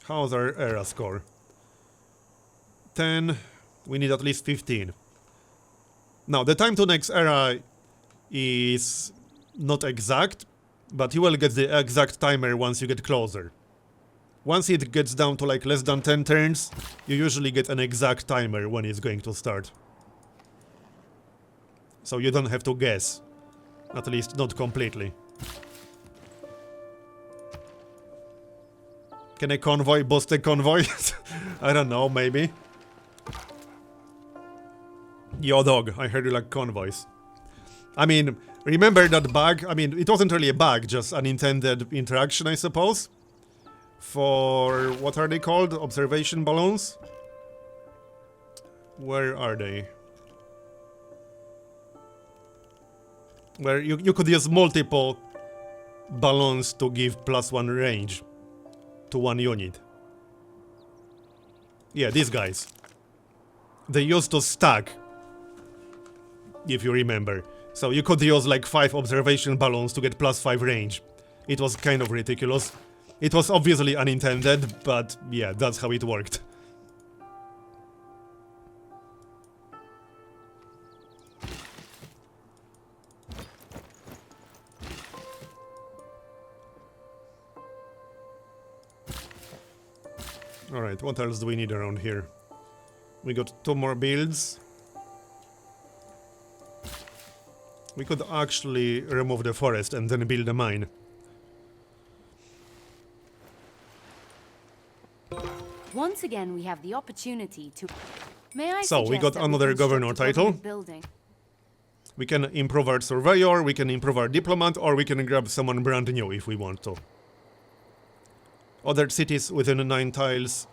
How's our era score? 10. We need at least 15. Now, the time to next era is not exact, but you will get the exact timer once you get closer. Once it gets down to like less than 10 turns, you usually get an exact timer when it's going to start. So you don't have to guess. At least not completely. Can a convoy boost a convoy? I don't know, maybe. Yo dog, I heard you like convoys. I mean, remember that bug? I mean, it wasn't really a bug, just an intended interaction, I suppose. For, what are they called? Observation balloons? Where are they? Where you could use multiple balloons to give +1 range to one unit. Yeah, these guys. They used to stack, if you remember. So you could use like 5 observation balloons to get +5 range. It was kind of ridiculous. It was obviously unintended, but yeah, that's how it worked. Alright, what else do we need around here? We got 2 more builds. We could actually remove the forest and then build a mine. Once again, we have the opportunity to... May I So, we got suggest that another construct governor a title. government building? We can improve our surveyor, we can improve our diplomat, or we can grab someone brand new if we want to. Other cities within 9 tiles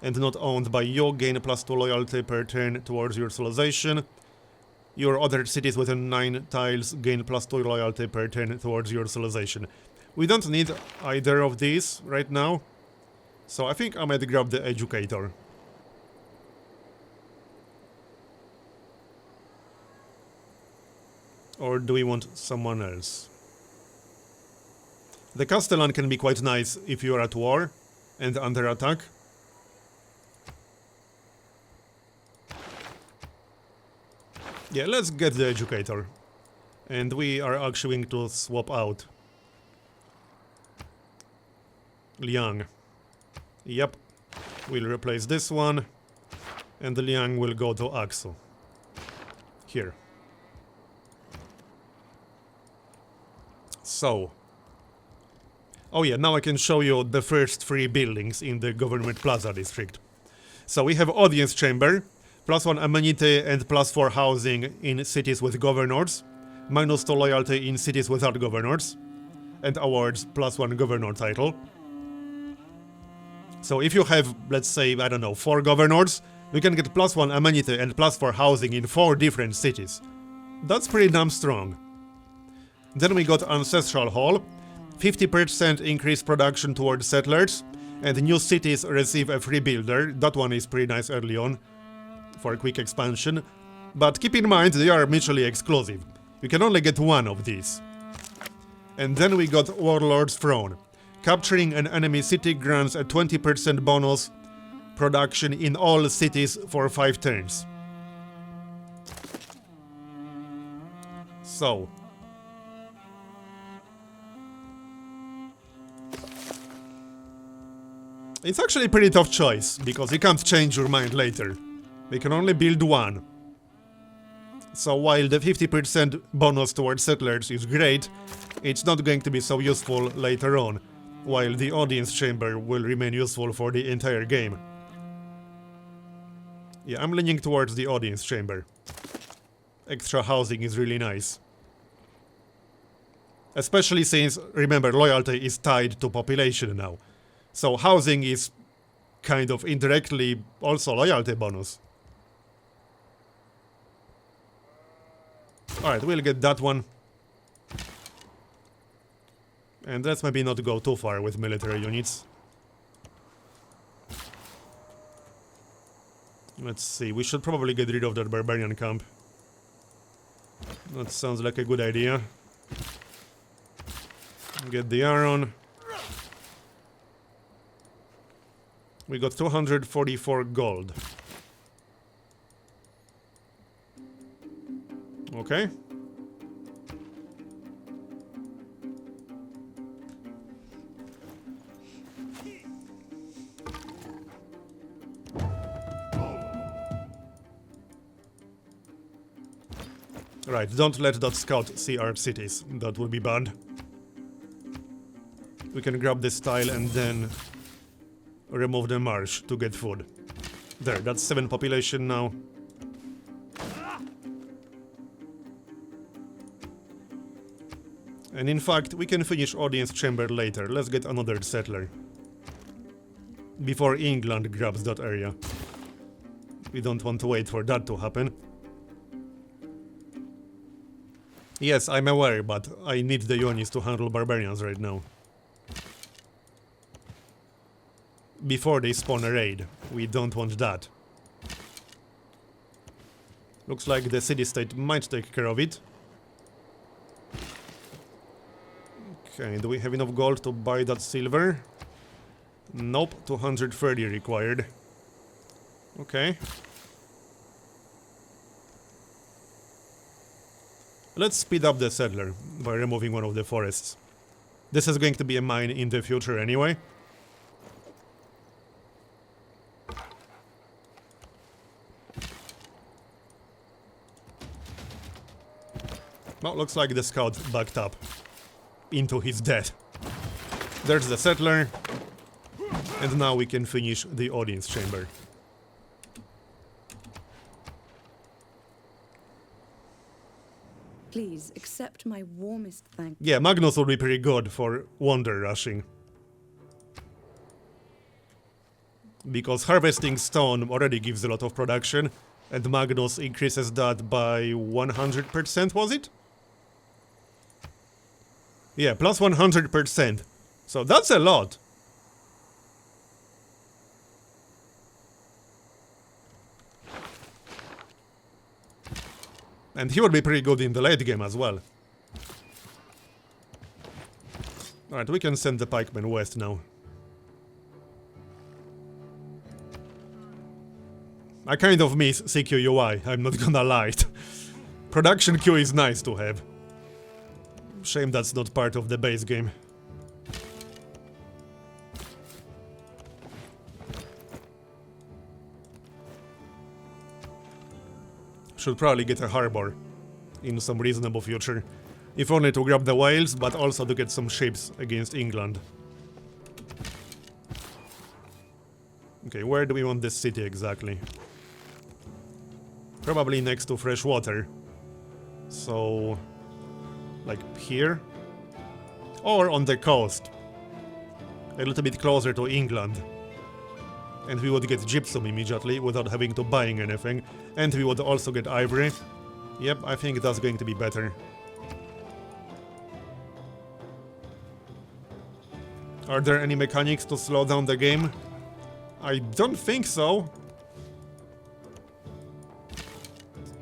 and not owned by you gain +2 loyalty per turn towards your civilization. Your other cities within 9 tiles gain +2 loyalty per turn towards your civilization. We don't need either of these right now, so I think I might grab the educator. Or do we want someone else? The Castellan can be quite nice if you are at war and under attack. Yeah, let's get the educator. And we are actually going to swap out Liang. Yep, we'll replace this one. And Liang will go to Aksu. Here. So. Oh yeah, now I can show you the first 3 buildings in the Government Plaza district. So we have Audience Chamber, +1 amenity and +4 housing in cities with governors, -2 loyalty in cities without governors, and awards +1 governor title. So if you have, let's say, I don't know, 4 governors, you can get +1 amenity and +4 housing in 4 different cities. That's pretty damn strong. Then we got Ancestral Hall, 50% increased production towards settlers, and new cities receive a free builder. That one is pretty nice early on, for a quick expansion. But keep in mind, they are mutually exclusive. You can only get 1 of these. And then we got Warlord's Throne. Capturing an enemy city grants a 20% bonus production in all cities for 5 turns. So. It's actually a pretty tough choice, because you can't change your mind later. We can only build 1. So while the 50% bonus towards settlers is great, it's not going to be so useful later on, while the Audience Chamber will remain useful for the entire game. Yeah, I'm leaning towards the Audience Chamber. Extra housing is really nice. Especially since, remember, loyalty is tied to population now. So housing is kind of indirectly also loyalty bonus. Alright, we'll get that one. And let's maybe not go too far with military units. Let's see, we should probably get rid of that barbarian camp. That sounds like a good idea. Get the Aron. We got 244 gold. Okay. Right, don't let that scout see our cities. That would be bad. We can grab this tile and then remove the marsh to get food. There, that's 7 population now. And in fact, we can finish audience chamber later. Let's get another settler. Before England grabs that area. We don't want to wait for that to happen. Yes, I'm aware, but I need the Ionis to handle barbarians right now. Before they spawn a raid. We don't want that. Looks like the city-state might take care of it. Okay, do we have enough gold to buy that silver? Nope, 230 required. Okay. Let's speed up the settler by removing one of the forests. This is going to be a mine in the future anyway. Well, looks like the scout backed up into his death. There's the settler. And now we can finish the audience chamber. Please accept my warmest thanks. Yeah, Magnus will be pretty good for wonder rushing. Because harvesting stone already gives a lot of production, and Magnus increases that by 100%, was it? Yeah, plus 100%. So that's a lot. And he would be pretty good in the late game as well. Alright, we can send the pikemen west now. I kind of miss CQ UI, I'm not gonna lie. Production queue is nice to have. Shame that's not part of the base game. Should probably get a harbor in some reasonable future. If only to grab the whales, but also to get some ships against England. Okay, where do we want this city exactly? Probably next to fresh water. So... like here? Or on the coast. A little bit closer to England. And we would get gypsum immediately without having to buying anything. And we would also get ivory. Yep, I think that's going to be better. Are there any mechanics to slow down the game? I don't think so.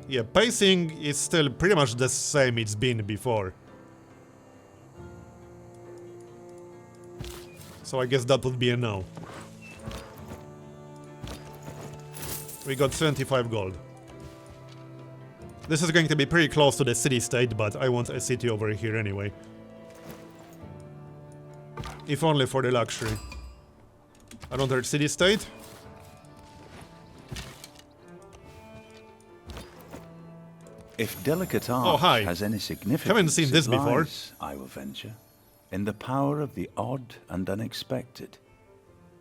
Yeah, pacing is still pretty much the same it's been before. So I guess that would be a no. We got 25 gold. This is going to be pretty close to the city-state, but I want a city over here anyway. If only for the luxury. Another city-state? If delicate art hi. has any significance, Haven't seen this it before. lies, I will venture, in the power of the odd and unexpected,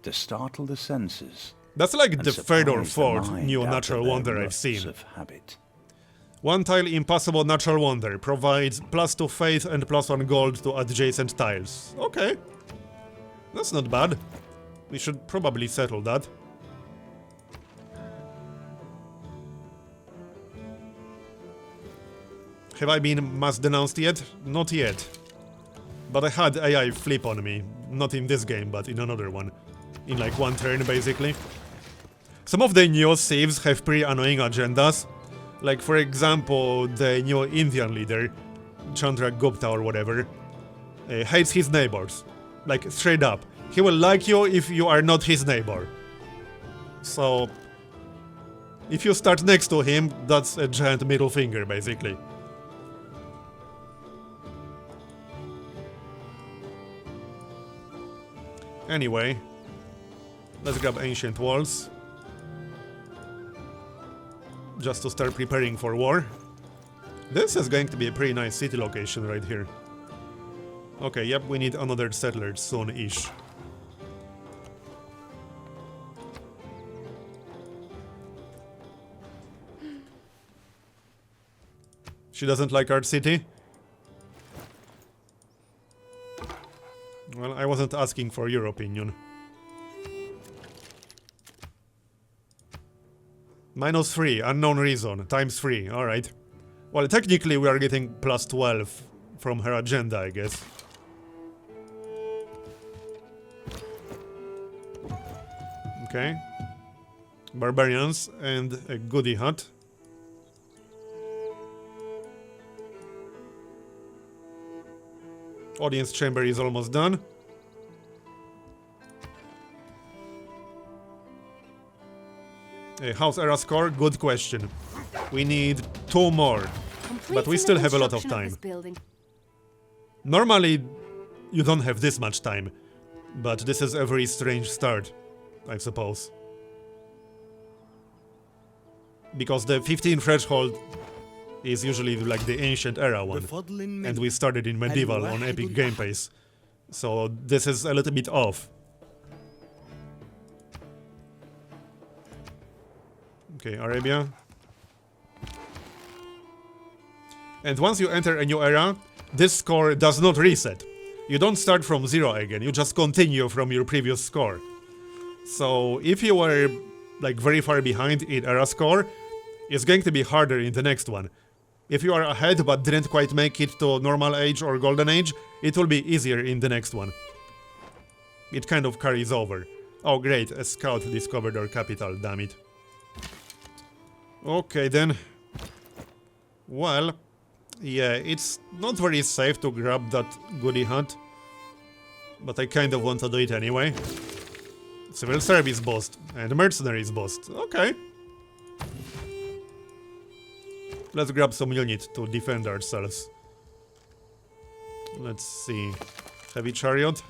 to startle the senses. That's like and the third or surprise the fourth mind new out of natural their wonder I've ruts seen. of habit. One tile impossible natural wonder provides +2 faith and +1 gold to adjacent tiles. Okay. That's not bad. We should probably settle that. Have I been mass denounced yet? Not yet. But I had AI flip on me. Not in this game, but in another one. In like one turn, basically. Some of the new civs have pretty annoying agendas. Like, for example, the new Indian leader, Chandra Gupta or whatever, hates his neighbors. Like, straight up. He will like you if you are not his neighbor. So, if you start next to him, that's a giant middle finger, basically. Anyway, let's grab ancient walls. Just to start preparing for war. This is going to be a pretty nice city location right here. Okay, yep, we need another settler soon-ish. She doesn't like our city? Well, I wasn't asking for your opinion. -3, unknown reason, times 3, alright. Well, technically we are getting +12 from her agenda, I guess. Okay. Barbarians and a goody hut. Audience chamber is almost done. House era score? Good question. We need 2 more. But we still have a lot of time. Normally, you don't have this much time. But this is a very strange start, I suppose. Because the 15 threshold is usually like the ancient era one. And we started in medieval on Epic Game Pace. So this is a little bit off. Okay, Arabia. And once you enter a new era, this score does not reset. You don't start from 0 again, you just continue from your previous score. So if you were like very far behind in era score, it's going to be harder in the next one. If you are ahead but didn't quite make it to normal age or golden age, it will be easier in the next one. It kind of carries over. Oh great, a scout discovered our capital, damn it. Okay then. Well, yeah, it's not very safe to grab that goody hunt. But I kind of want to do it anyway. Civil service boost and mercenaries boost. Okay. Let's grab some unit to defend ourselves. Let's see. Heavy chariot.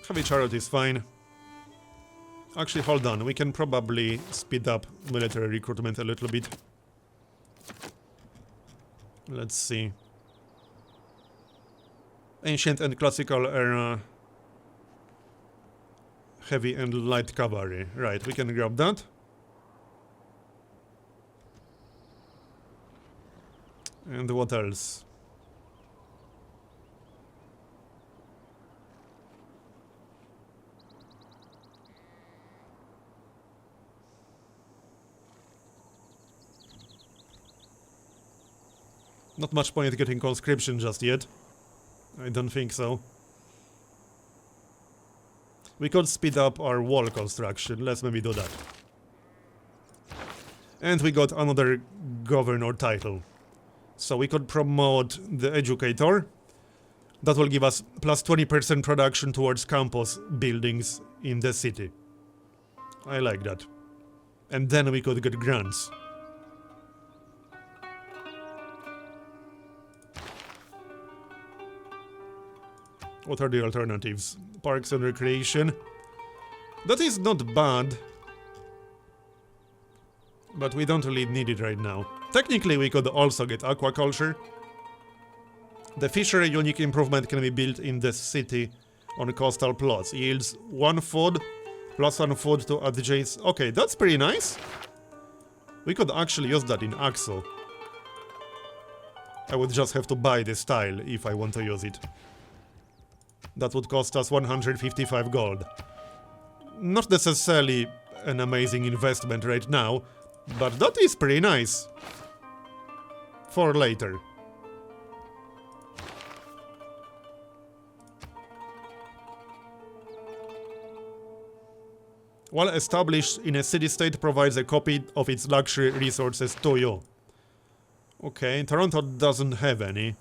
Heavy chariot is fine. Actually, hold on. We can probably speed up military recruitment a little bit. Let's see. Ancient and classical era. Heavy and light cavalry. Right, we can grab that. And what else? Not much point getting conscription just yet. I don't think so. We could speed up our wall construction. Let's maybe do that. And we got another governor title. So we could promote the educator. That will give us plus 20% production towards campus buildings in the city. I like that. And then we could get grants. What are the alternatives? Parks and recreation. That is not bad. But we don't really need it right now. Technically, we could also get aquaculture. The fishery unique improvement can be built in the city on coastal plots. Yields 1 food, plus 1 food to adjacent. Okay, that's pretty nice. We could actually use that in Axel. I would just have to buy this tile if I want to use it. That would cost us 155 gold. Not necessarily an amazing investment right now, but that is pretty nice. For later. While established in a city-state provides a copy of its luxury resources to you. Okay, Toronto doesn't have any.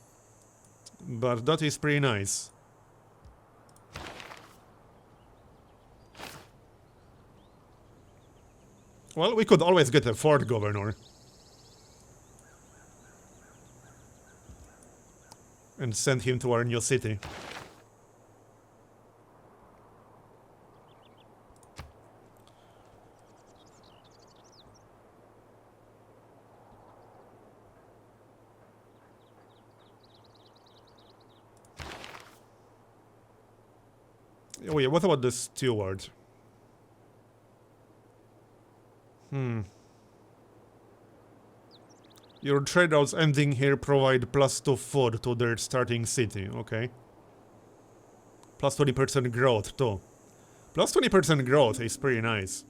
But that is pretty nice. Well, we could always get a fourth governor. And send him to our new city. Oh yeah, what about the steward? Your trade routes ending here provide +2 food to their starting city, okay. Plus 20% growth too. Plus 20% growth is pretty nice.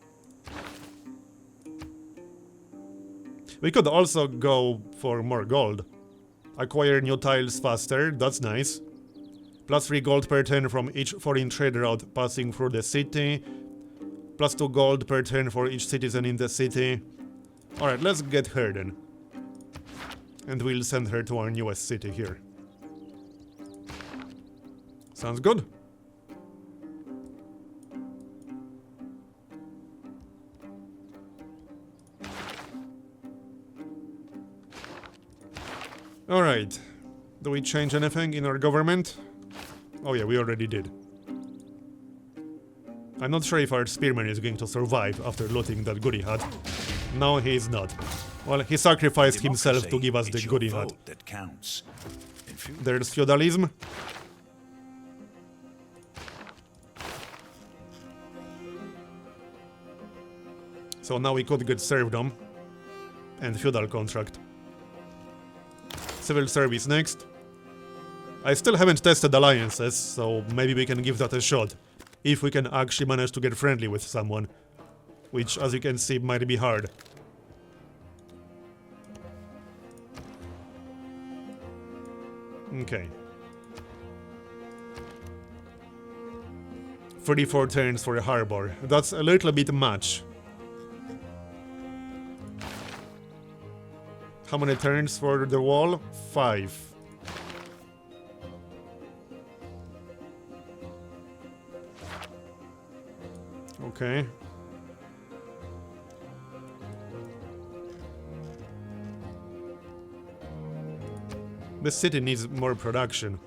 We could also go for more gold. Acquire new tiles faster, that's nice. Plus 3 gold per turn from each foreign trade route passing through the city. Plus 2 gold per turn for each citizen in the city. Alright, let's get her then. And we'll send her to our newest city here. Sounds good. Alright. Do we change anything in our government? Oh yeah, we already did. I'm not sure if our spearman is going to survive after looting that goodie hut. No, he's not. Well, he sacrificed himself to give us the goodie hut. There's feudalism. So now we could get serfdom and feudal contract. Civil service next. I still haven't tested alliances, so maybe we can give that a shot. If we can actually manage to get friendly with someone. Which, as you can see, might be hard. Okay. 34 turns for a harbor. That's a little bit much. How many turns for the wall? 5. Okay. The city needs more production.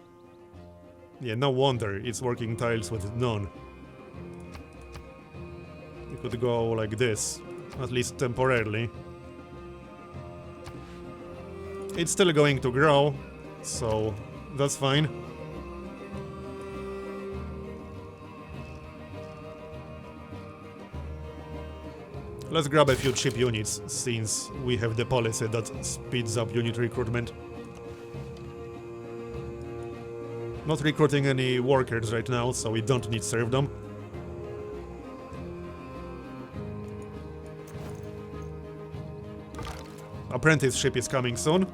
Yeah, no wonder it's working tiles with none. We could go like this, at least temporarily. It's still going to grow, so that's fine. Let's grab a few cheap units, since we have the policy that speeds up unit recruitment. Not recruiting any workers right now, so we don't need serfdom. Apprenticeship is coming soon.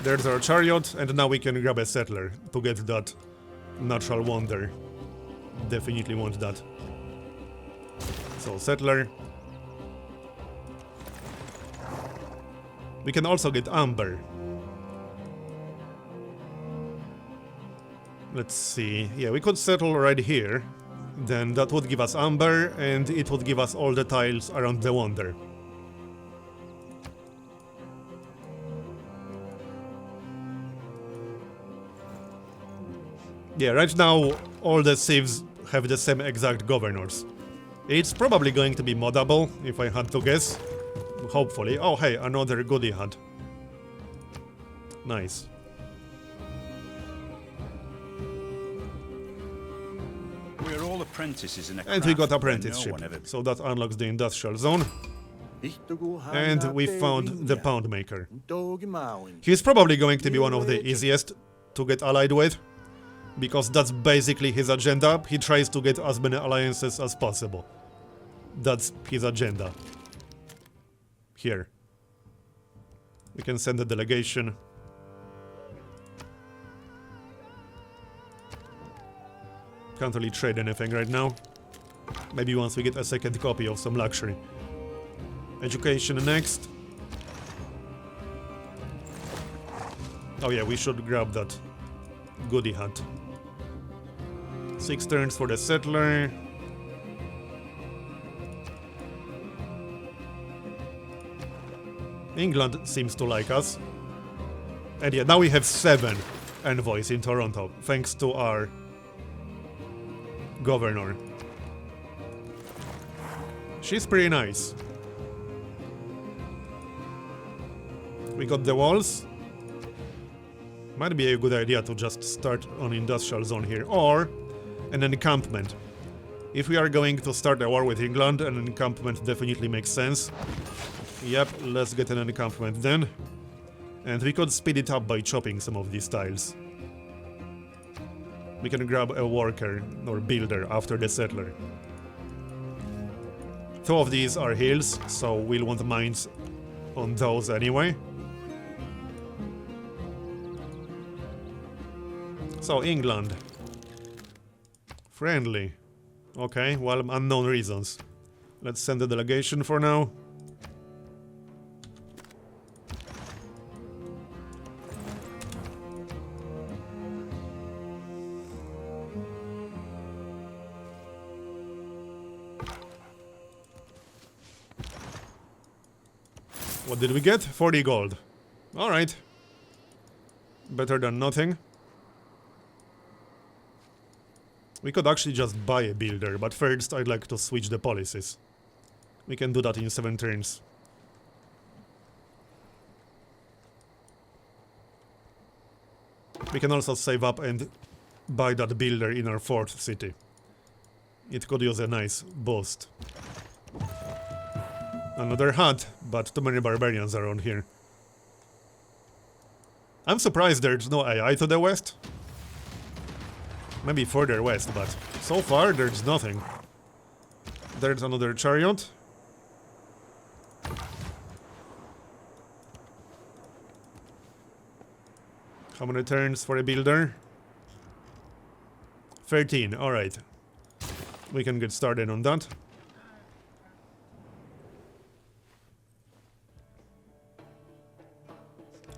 There's our chariot, and now we can grab a settler to get that natural wonder. Definitely want that. So, settler. We can also get amber. Let's see. Yeah, we could settle right here. Then that would give us amber, and it would give us all the tiles around the wonder. Yeah, right now all the civs have the same exact governors. It's probably going to be moddable, if I had to guess. Hopefully. Oh hey, another goodie hut. Nice. We're all apprentices in a And we got craft where apprenticeship, no one ever... so that unlocks the industrial zone. And we found the pound maker. He's probably going to be one of the easiest to get allied with, because that's basically his agenda. He tries to get as many alliances as possible. That's his agenda. Here. We can send a delegation. Can't really trade anything right now. Maybe once we get a second copy of some luxury. Education next. Oh yeah, we should grab that goodie hat. 6 turns for the settler. England seems to like us. And yeah, now we have 7 envoys in Toronto, thanks to our governor. She's pretty nice. We got the walls. Might be a good idea to just start an industrial zone here, or an encampment. If we are going to start a war with England, an encampment definitely makes sense. Yep, let's get an encampment then. And we could speed it up by chopping some of these tiles. We can grab a worker or builder after the settler. 2 of these are hills, so we'll want mines on those anyway. So, England. Friendly. Okay, well, unknown reasons. Let's send a delegation for now. What did we get? 40 gold. Alright. Better than nothing. We could actually just buy a builder, but first I'd like to switch the policies. We can do that in 7 turns. We can also save up and buy that builder in our 4th city. It could use a nice boost. Another hut, but too many barbarians around here. I'm surprised there's no AI to the west. Maybe further west, but so far there's nothing. There's another chariot. How many turns for a builder? 13, alright. We can get started on that.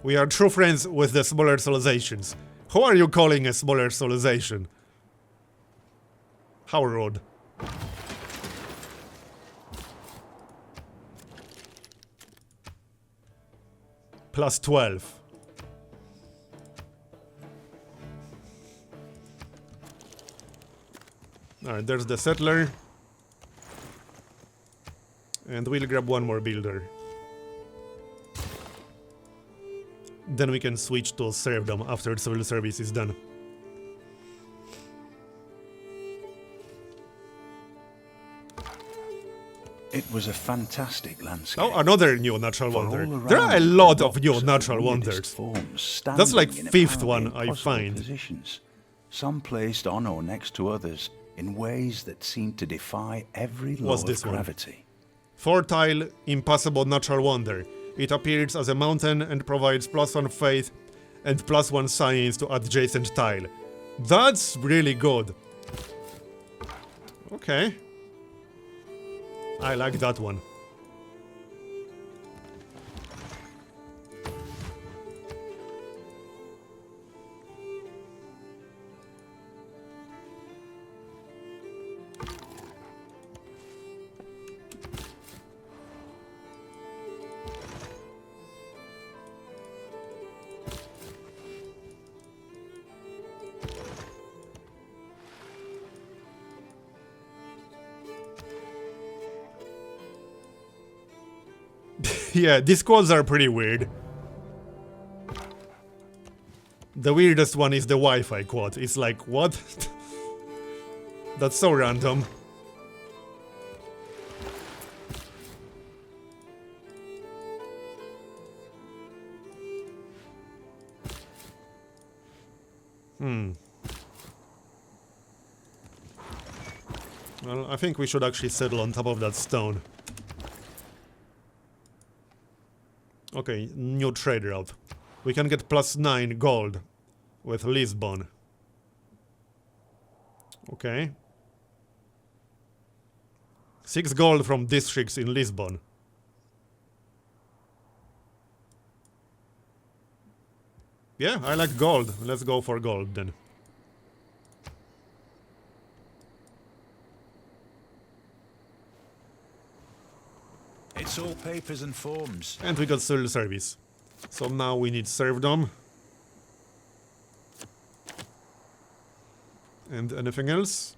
We are true friends with the smaller civilizations. Who are you calling a smaller civilization? How rude. Plus 12. Alright, there's the settler. And we'll grab one more builder. Then we can switch to serfdom after civil service is done. It was a fantastic landscape. Oh, another new natural wonder. all There are a around lot the of new rocks natural weirdest wonders. forms, That's like standing in 5th one apparently I impossible find. positions, some placed on or next to others in ways that seemed to defy every law What's of this one? gravity. 4-tile impossible natural wonder. It appears as a mountain and provides +1 faith and +1 science to adjacent tile. That's really good. Okay. I like that one. Yeah, these quads are pretty weird. The weirdest one is the Wi-Fi quad. It's like, what? That's so random. Well, I think we should actually settle on top of that stone. Okay, new trade route. We can get +9 gold with Lisbon. Okay. 6 gold from districts in Lisbon. Yeah, I like gold. Let's go for gold then. It's all papers and forms. And we got civil service. So now we need serfdom. And anything else?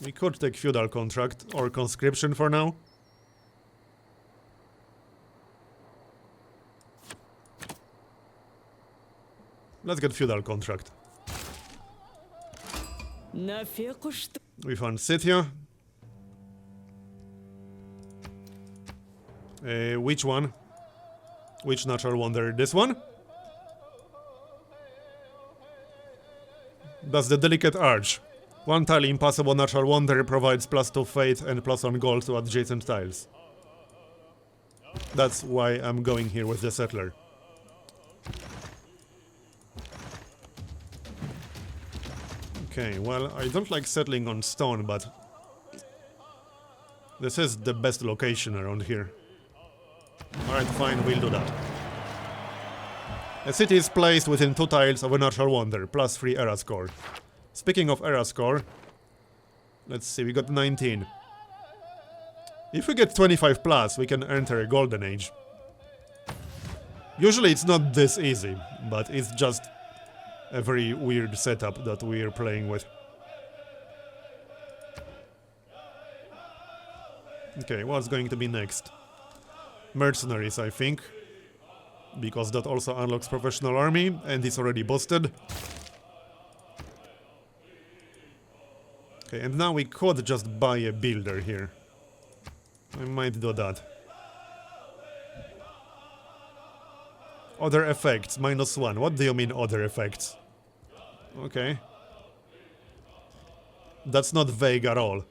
We could take feudal contract or conscription for now. Let's get feudal contract. We found Scythia. Which one? Which natural wonder? This one? That's the Delicate Arch. One tile impossible natural wonder provides +2 faith and +1 gold to adjacent tiles. That's why I'm going here with the settler. Okay, well, I don't like settling on stone, but this is the best location around here. Alright, fine, we'll do that. A city is placed within 2 tiles of a natural wonder, +3 era score. Speaking of era score, let's see, we got 19. If we get 25 plus, we can enter a golden age. Usually it's not this easy, but it's just a very weird setup that we're playing with. Okay, what's going to be next? Mercenaries, I think. Because that also unlocks professional army, and it's already boosted. Okay, and now we could just buy a builder here. I might do that. Other effects, -1. What do you mean other effects? Okay. That's not vague at all.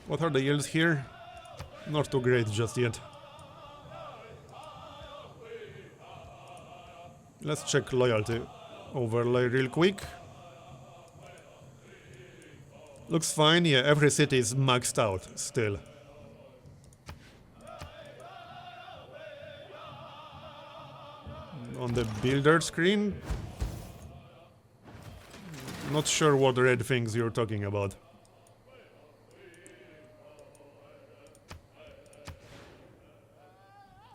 What are the yields here? Not too great just yet. Let's check loyalty overlay real quick. Looks fine, yeah, every city is maxed out still. On the builder screen? Not sure what red things you're talking about.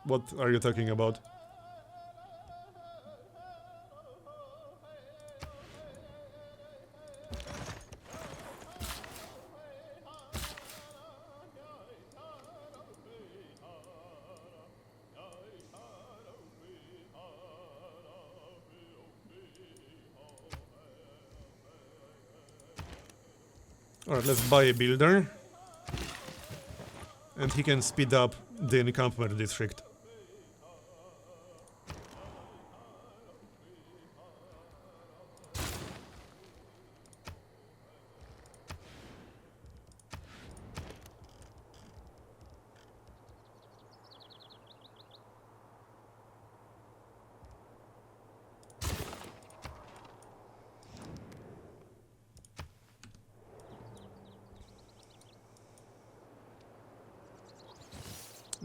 What are you talking about? Alright, let's buy a builder. And he can speed up the encampment district.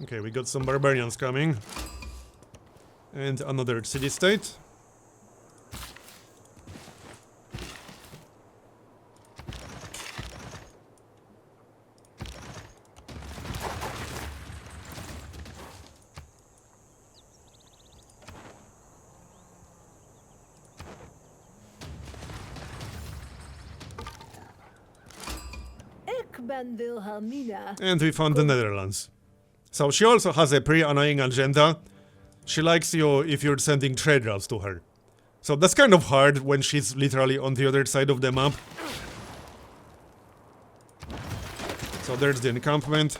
Okay, we got some barbarians coming. And another city-state. And we found the Netherlands. So she also has a pretty annoying agenda. She likes you if you're sending trade routes to her. So that's kind of hard when she's literally on the other side of the map. So there's the encampment.